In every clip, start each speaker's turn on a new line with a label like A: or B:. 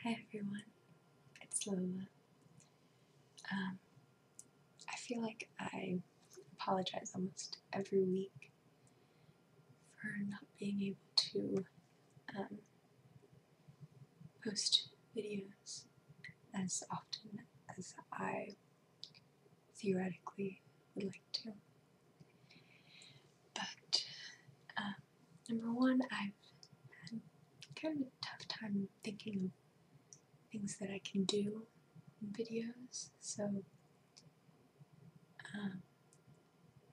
A: Hi everyone, it's Lola. I feel like I apologize almost every week for not being able to post videos as often as I theoretically would like to. But number one, I've had kind of a tough time thinking of things that I can do in videos, so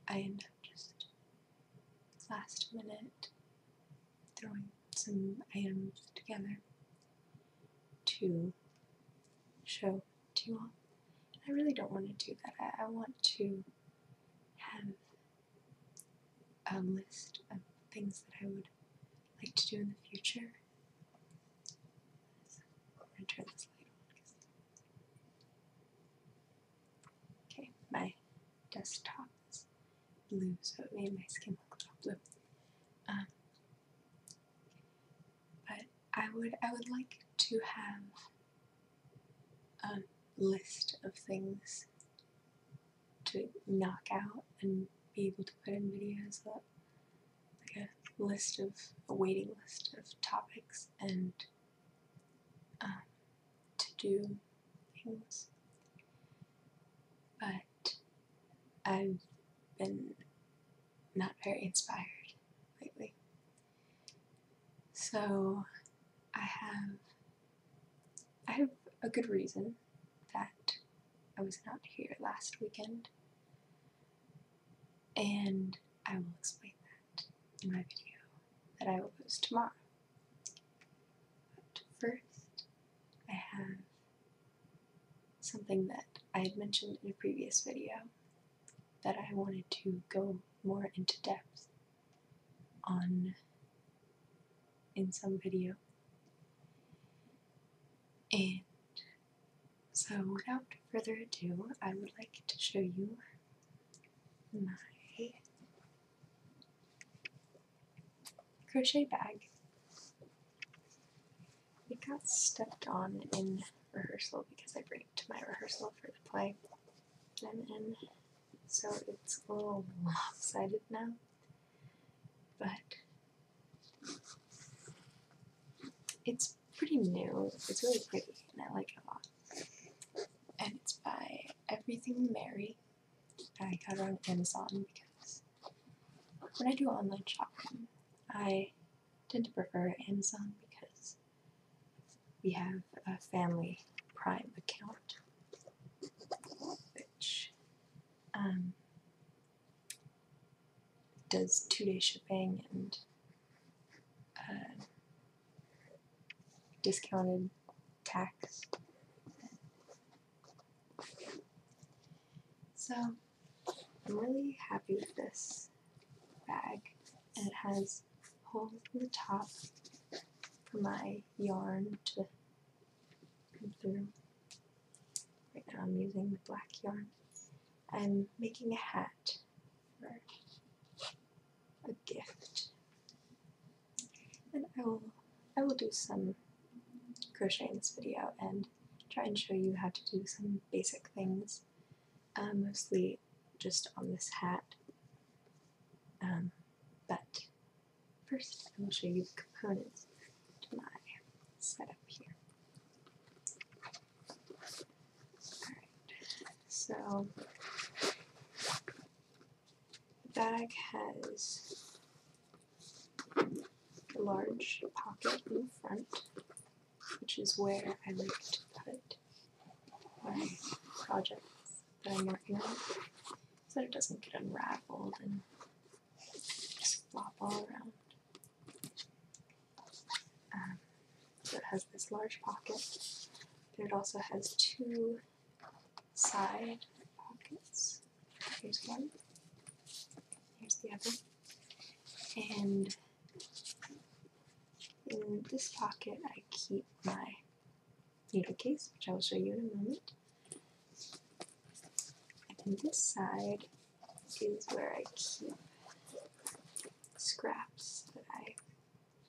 A: I end up just last minute throwing some items together to show to you all. I really don't want to do that. I want to have a list of things that I would like to do in the future. I'm going to turn this light on. Okay, my desktop is blue, so it made my skin look a little blue. But I would like to have a list of things to knock out and be able to put in videos, like a waiting list of topics and to do things. But I've been not very inspired lately. So I have a good reason that I was not here last weekend, and I will explain that in my video that I will post tomorrow. But first, I have something that I had mentioned in a previous video that I wanted to go more into depth on in some video. And so without further ado, I would like to show you my crochet bag. It got stepped on in rehearsal because I bring it to my rehearsal for the play I'm in, so it's a little lopsided now, but it's pretty new. It's really pretty and I like it a lot. And it's by Everything Mary. I got it on Amazon because when I do online shopping, I tend to prefer Amazon because we have a family Prime account, which does 2-day shipping and discounted tax. So I'm really happy with this bag, and it has holes in the top for my yarn to come through. Right now I'm using the black yarn. I'm making a hat for a gift, and I will do some crochet in this video and try and show you how to do some basic things, mostly just on this hat. But first I will show you the components to my setup here. Alright, so the bag has a large pocket in the front, which is where I like to put my projects that I'm working on, so that it doesn't get unraveled and just flop all around. So it has this large pocket, but it also has two side pockets. Here's one, here's the other, and in this pocket I keep my needle case, which I will show you in a moment. And this side is where I keep scraps that I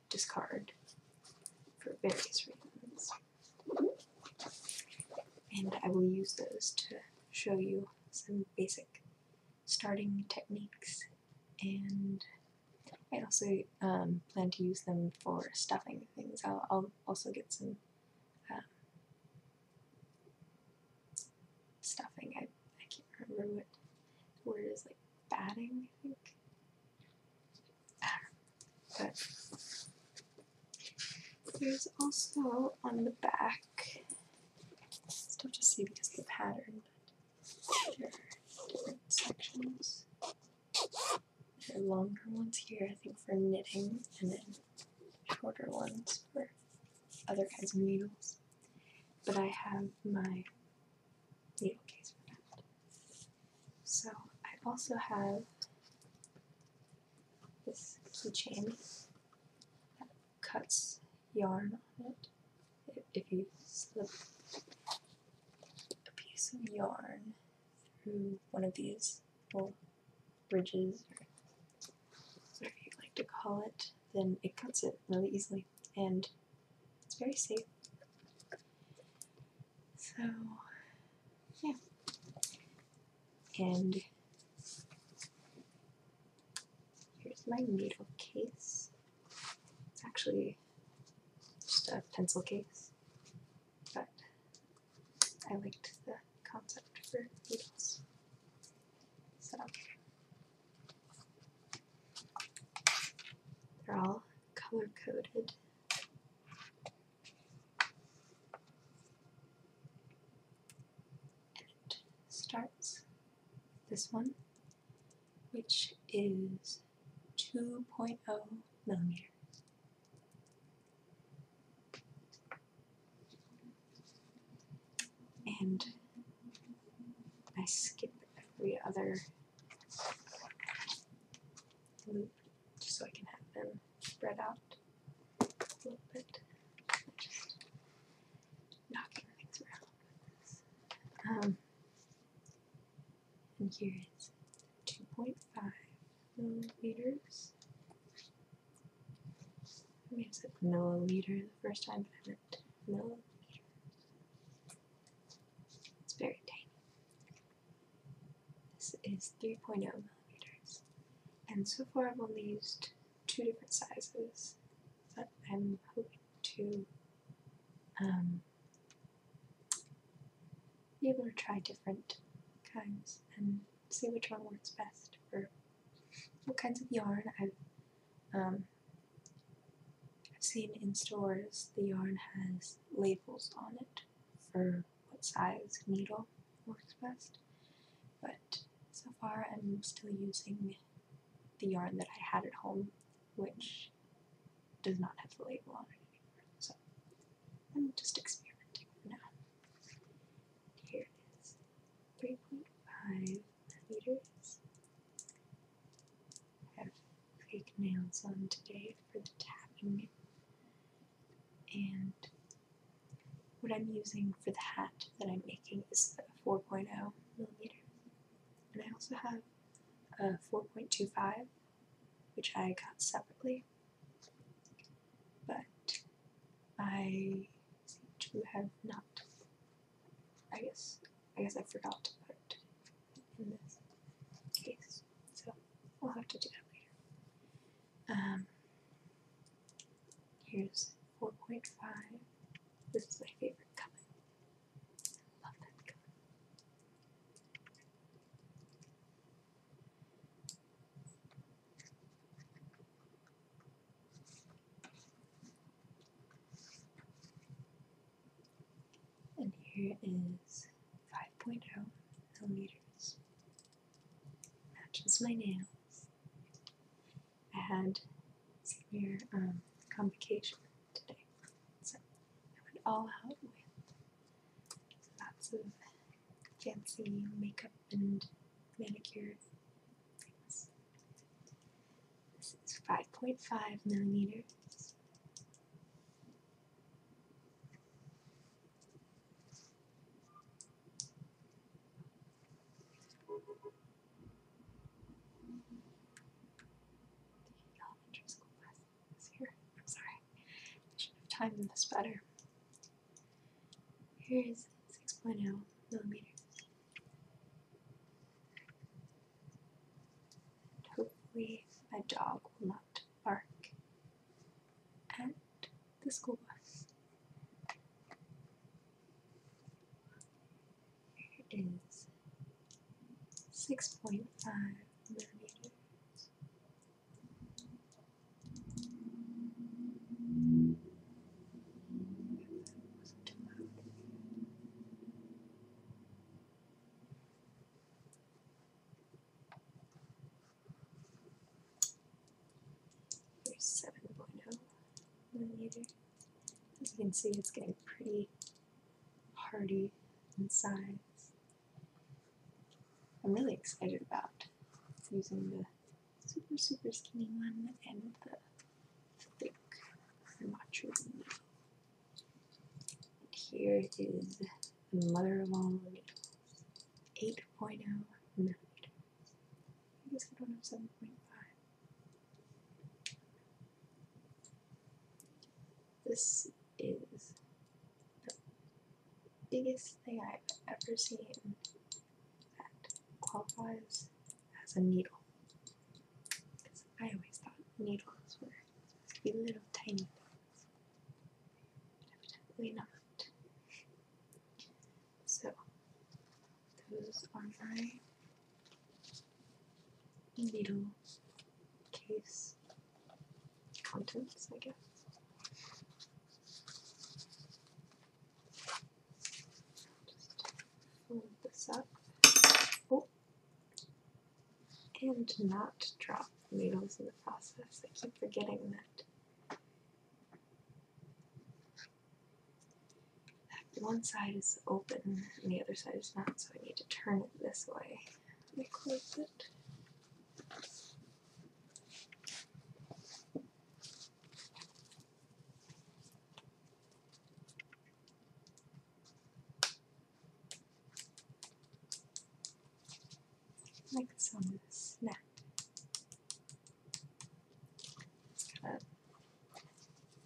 A: discard for various reasons. and I will use those to show you some basic starting techniques, and I also plan to use them for stuffing things. I'll also get some stuffing. I can't remember what the word is, like batting, I think. But there's also on the back, it's tough to see because of the pattern, but there are different sections. There are longer ones here, I think, for knitting, and then shorter ones for other kinds of needles. But I have my needle case for that. So I also have this keychain that cuts yarn on it. If you slip a piece of yarn through one of these little bridges, or whatever you like to call it, then it cuts it really easily, and it's very safe. So, yeah. And here's my needle case. It's actually just a pencil case, but I liked the concept for needles. So they're all color-coded. And it starts with this one, which is 2.0 millimeters. And I skip every other loop just so I can have them spread out a little bit. Just knocking things around. And here is 2.5 millimeters. I may have said milliliter the first time, but I meant millimeter. It's very tiny. This is 3.0 millimeters. And so far I've only used 2 different sizes, but I'm hoping to be able to try different kinds and see which one works best for what kinds of yarn. I've seen in stores the yarn has labels on it for what size needle works best, but so far I'm still using the yarn that I had at home, which does not have the label on it anymore, so I'm just experimenting for now. Here it is, 3.5 millimeters. I have fake nails on today for the tapping, and what I'm using for the hat that I'm making is the 4.0 millimeters. And I also have a 4.25, which I got separately, but I seem to have not, I guess I forgot to put it in this case, so I'll have to do that later. Here's 4.5. This is my favorite color. I love that color. And here is 5.0 millimeters. Matches my nails. I had senior convocation today, so I went all out with lots of fancy makeup and manicure things. This is 5.5 millimeters. Elementary school class here. I'm sorry. I should have timed this better. Here is 6.0 millimeters. Hopefully my dog will not bark at the school bus. Here is 6.5 millimeters. Here's 7.0 millimeters. As you can see, it's getting pretty hardy in size. I'm really excited about using the super skinny one and the thick macho needle. Here is the mother of all needles, 8.0 millimeters. I guess I don't have 7.5. This is the biggest thing I've ever seen that qualifies as a needle. Because I always thought needles were supposed to be little tiny things. But evidently not. So, those are my needle case contents, I guess. Just fold this up. Oh, and not drop needles in the process. I keep forgetting that one side is open and the other side is not, so I need to turn it this way. Let me close it. I like the sound of the snap. It's got a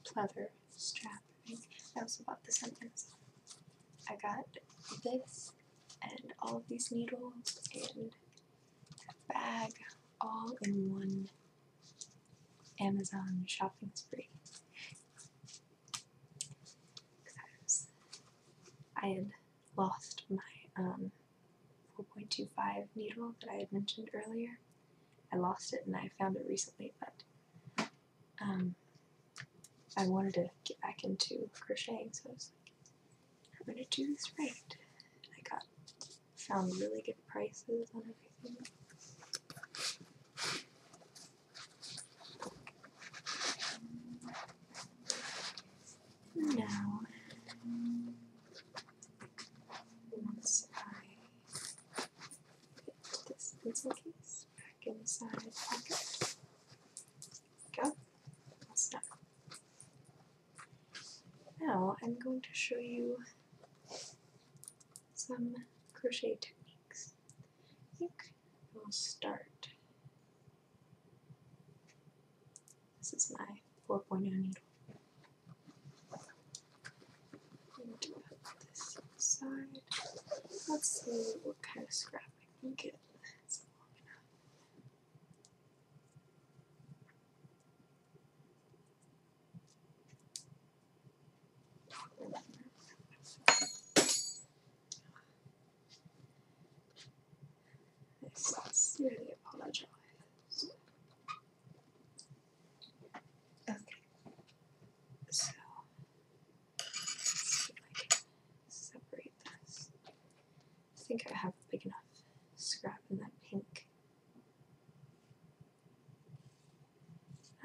A: pleather strap. I also bought this on Amazon. I got this and all of these needles and a bag all in one Amazon shopping spree. Because I had lost my 4.25 needle that I had mentioned earlier. I lost it and I found it recently, but I wanted to get back into crocheting, so I was like, I'm going to do this right. I found really good prices on everything. Now, once I fit this pencil case back inside the pocket, go, that's done. Now I'm going to show you some crochet techniques. I think we'll start. This is my 4.0 needle. I'm going to put this aside. Let's see what kind of scrap I can get. It's long enough. I sincerely apologize. Okay, so let's see if I can separate this. I think I have a big enough scrap in that pink.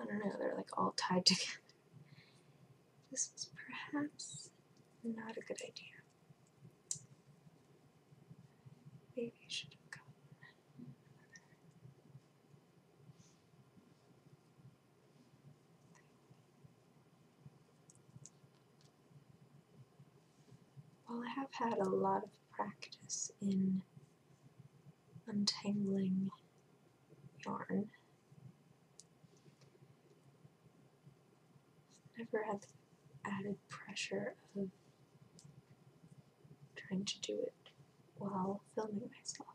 A: I don't know, they're like all tied together. This was perhaps not a good idea. Maybe I should have gotten Well, I have had a lot of practice in untangling yarn. Never had the added pressure of trying to do it while filming myself.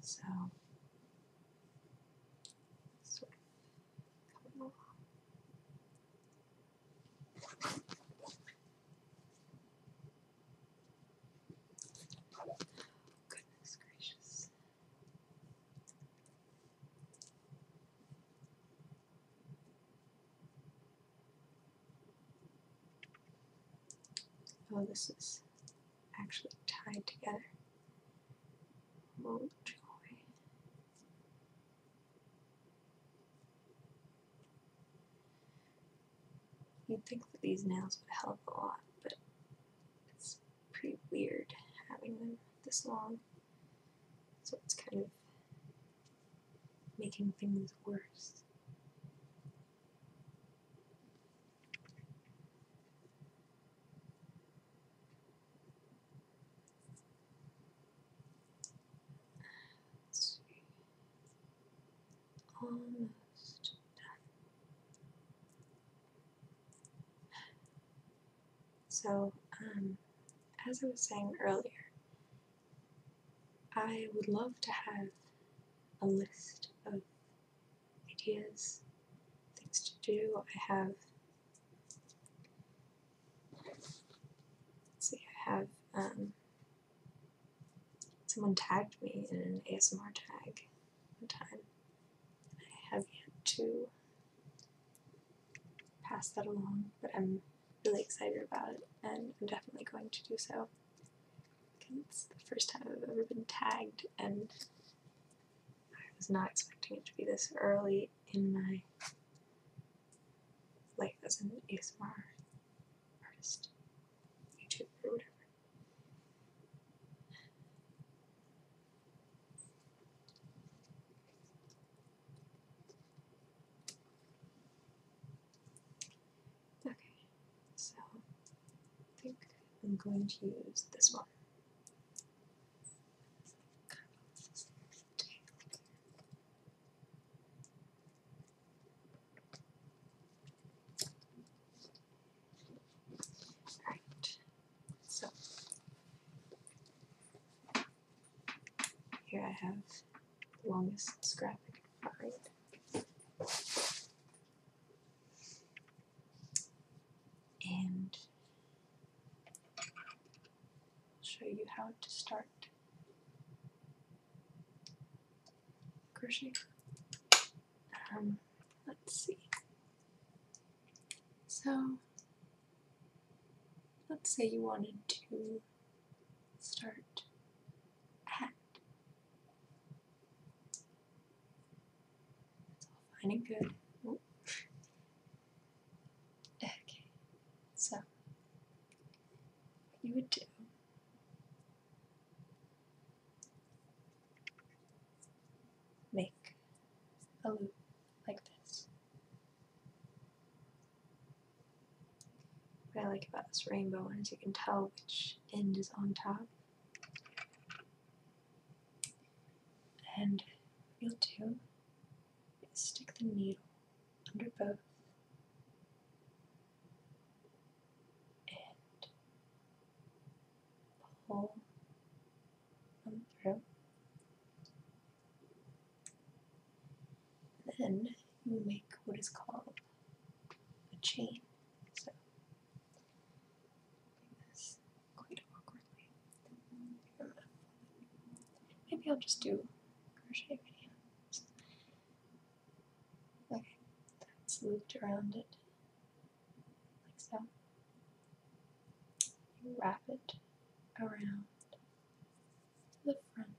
A: So, sort of coming along. Goodness gracious. Oh, this is actually tied together. Oh, joy. You'd think that these nails would help a lot, but it's pretty weird having them this long. So it's kind of making things worse. Let's see. Almost done. So, as I was saying earlier, I would love to have a list of ideas, things to do. I have, let's see, I have someone tagged me in an ASMR tag one time. I have yet to pass that along, but I'm really excited about it, and I'm definitely going to do so. Because it's the first time I've ever been tagged, and I was not expecting it to be this early in my life as an ASMR artist, YouTuber, or whatever. Okay, so I think I'm going to use this one. Alright, so here I have the longest scrap I can find. And I'll show you how to start crochet. Let's see. So, let's say you wanted to start a hat. It's all fine and good. Oh. Okay, so what you would do make a loop like this. What I like about this rainbow one is you can tell which end is on top. And what you'll do is stick the needle under both and pull them through. Then you make what is called a chain. So this quite awkwardly. Maybe I'll just do crochet videos. Okay, that's looped around it like so. You wrap it around the front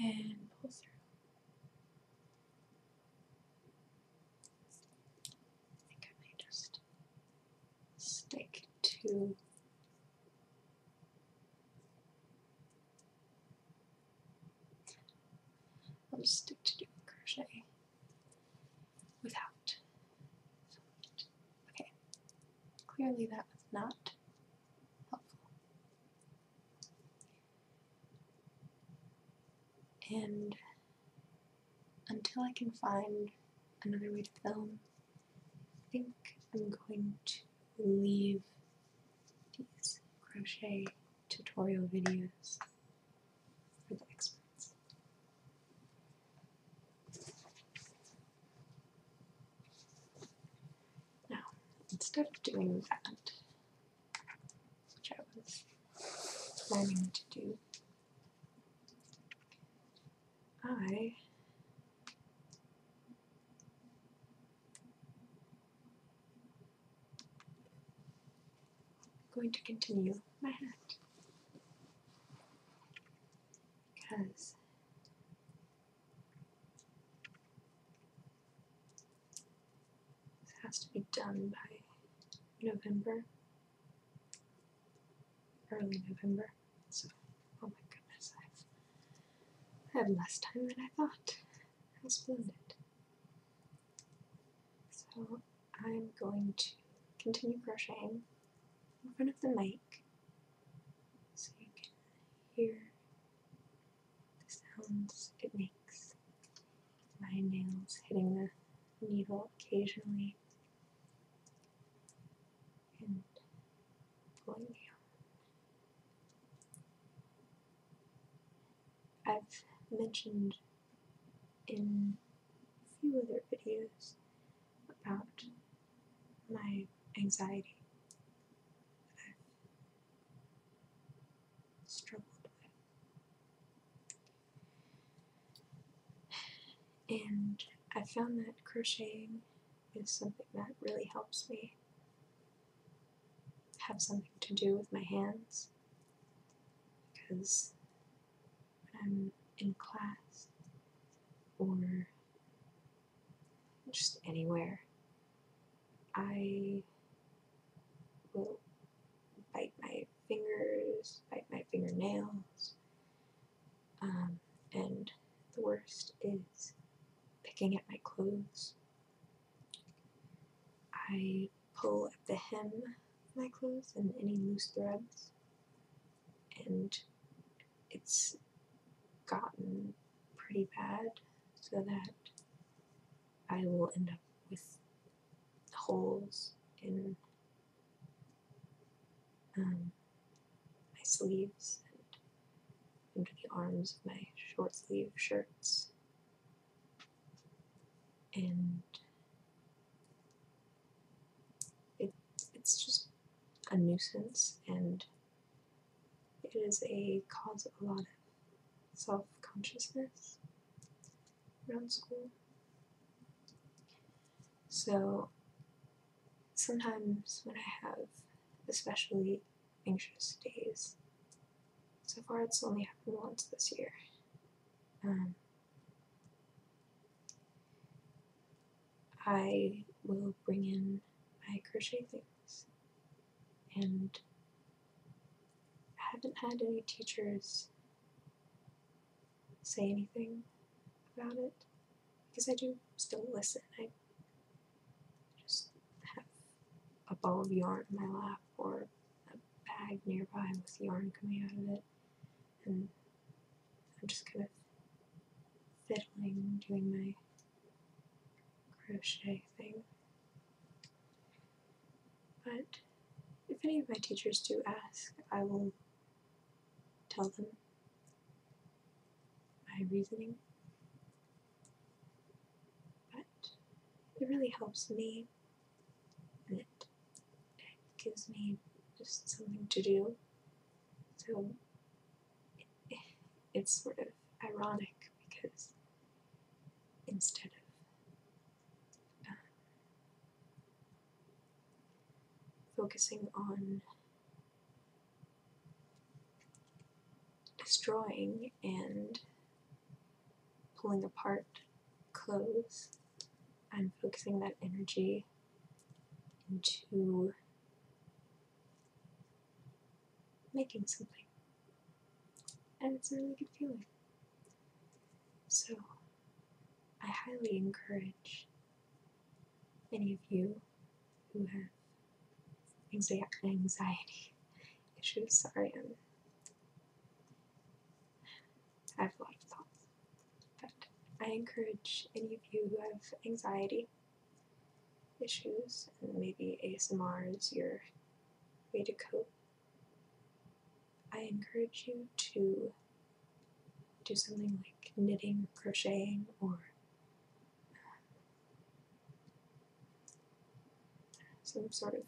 A: and pull through. I think I may just stick to I'll just stick to doing crochet without. Okay, clearly that was not helpful. And until I can find another way to film, I think I'm going to leave these crochet tutorial videos for the experts. Now, instead of doing that, which I was planning to do, I'm going to continue my hat, because this has to be done by November, early November, so, oh my goodness, I have less time than I thought. How splendid. So I'm going to continue crocheting in front of the mic so you can hear the sounds it makes. My nails hitting the needle occasionally and pulling the yarn. I've mentioned in a few other videos about my anxiety that I've struggled with. And I found that crocheting is something that really helps me have something to do with my hands, because when I'm in class or just anywhere, I will bite my fingers, bite my fingernails, and the worst is picking at my clothes. I pull at the hem of my clothes and any loose threads, and it's gotten pretty bad so that I will end up with holes in my sleeves and under the arms of my short sleeve shirts, and it's just a nuisance, and it is a cause of a lot of self-consciousness around school. So sometimes when I have especially anxious days, so far it's only happened once this year, I will bring in my crochet things, and I haven't had any teachers say anything about it, because I do still listen. I just have a ball of yarn in my lap or a bag nearby with yarn coming out of it, and I'm just kind of fiddling, doing my crochet thing. But if any of my teachers do ask, I will tell them my reasoning. But it really helps me, and it gives me just something to do. So it's sort of ironic, because instead of focusing on destroying and pulling apart clothes, I'm focusing that energy into making something, and it's a really good feeling. So I highly encourage any of you who have anxiety issues. Sorry, I have a lot of thoughts, but I encourage any of you who have anxiety issues, and maybe ASMR is your way to cope, I encourage you to do something like knitting, crocheting, or some sort of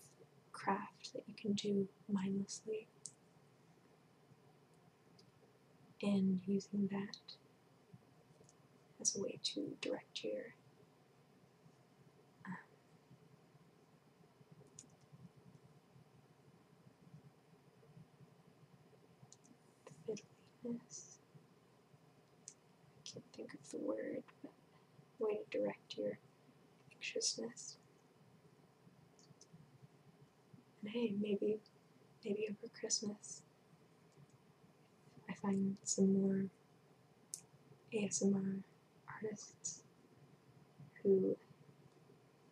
A: craft that you can do mindlessly, and using that as a way to direct your fiddliness. I can't think of the word, but a way to direct your anxiousness. And hey, maybe over Christmas I find some more ASMR artists who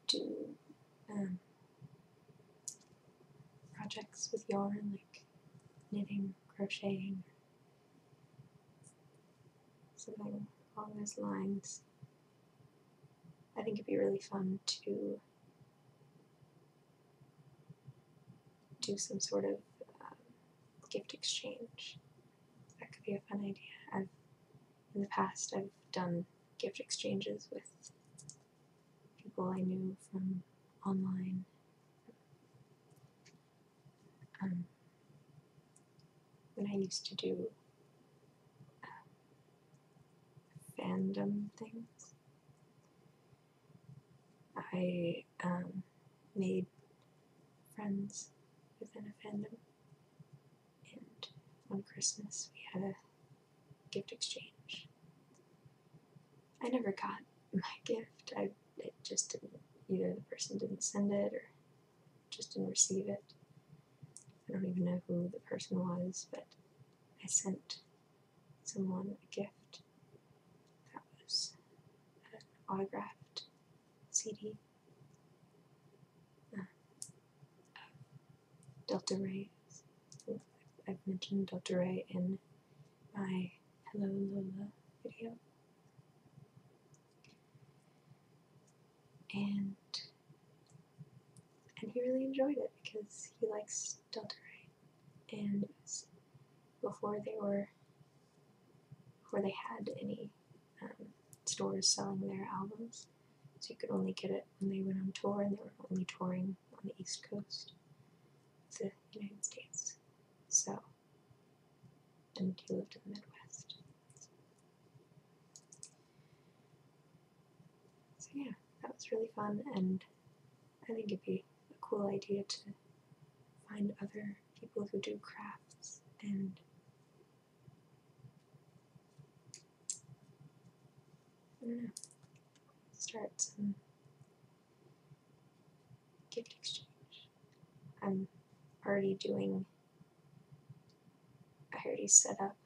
A: do projects with yarn, like knitting, crocheting, something along those lines. I think it'd be really fun to do some sort of gift exchange. That could be a fun idea. In the past, I've done gift exchanges with people I knew from online. When I used to do fandom things, I made friends within a fandom, and on Christmas we had a gift exchange. I never got my gift. It just didn't, either the person didn't send it or just didn't receive it. I don't even know who the person was, but I sent someone a gift that was an autographed CD of Delta Ray. I've mentioned Delta Ray in my Hello Lola video. And he really enjoyed it because he likes Delta Ray, and it was before they had any stores selling their albums, so you could only get it when they went on tour, and they were only touring on the East Coast of the United States. So, and he lived in the Midwest. So yeah, that was really fun, and I think it'd be a cool idea to find other people who do crafts and I don't know, start some gift exchange. I already set up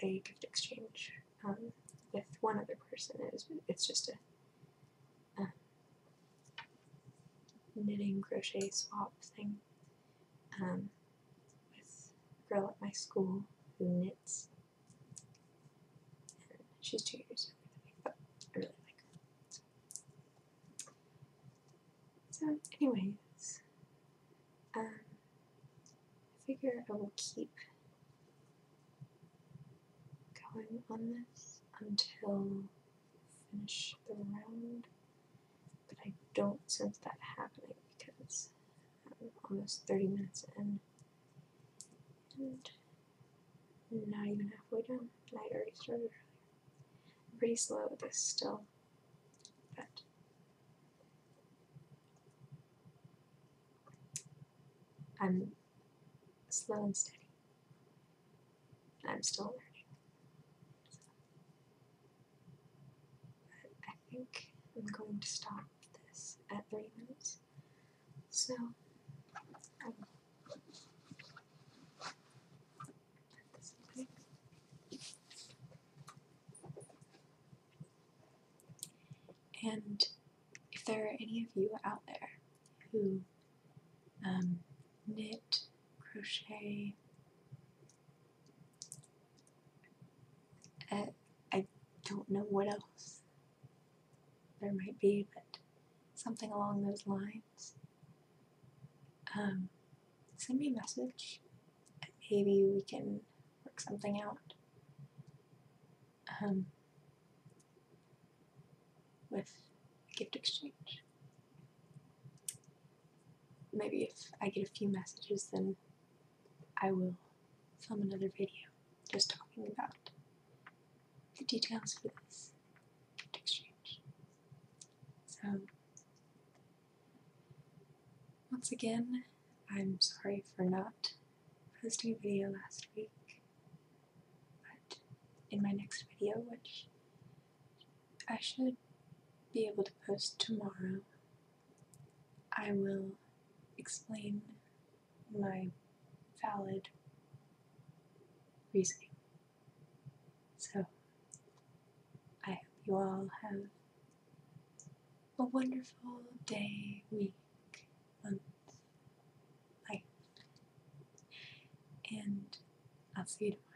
A: a gift exchange with one other person. It's just a knitting crochet swap thing with a girl at my school who knits. And she's 2 years younger than me, but I really like her. So anyways, I figure I will keep going on this until I finish the round, but I don't sense that happening because I'm almost 30 minutes in and not even halfway done, and I'd already started earlier. I'm pretty slow at this still, but I'm slow and steady. I'm still learning. But I think I'm going to stop this at 30 minutes. So I will put this away. And if there are any of you out there who knit, crochet, I don't know what else there might be, but something along those lines, send me a message and maybe we can work something out. With a gift exchange. Maybe if I get a few messages, then I will film another video just talking about the details for this gift exchange. So, once again, I'm sorry for not posting a video last week, but in my next video, which I should be able to post tomorrow, I will explain my valid reasoning. So, I hope you all have a wonderful day, week, month, life, and I'll see you tomorrow.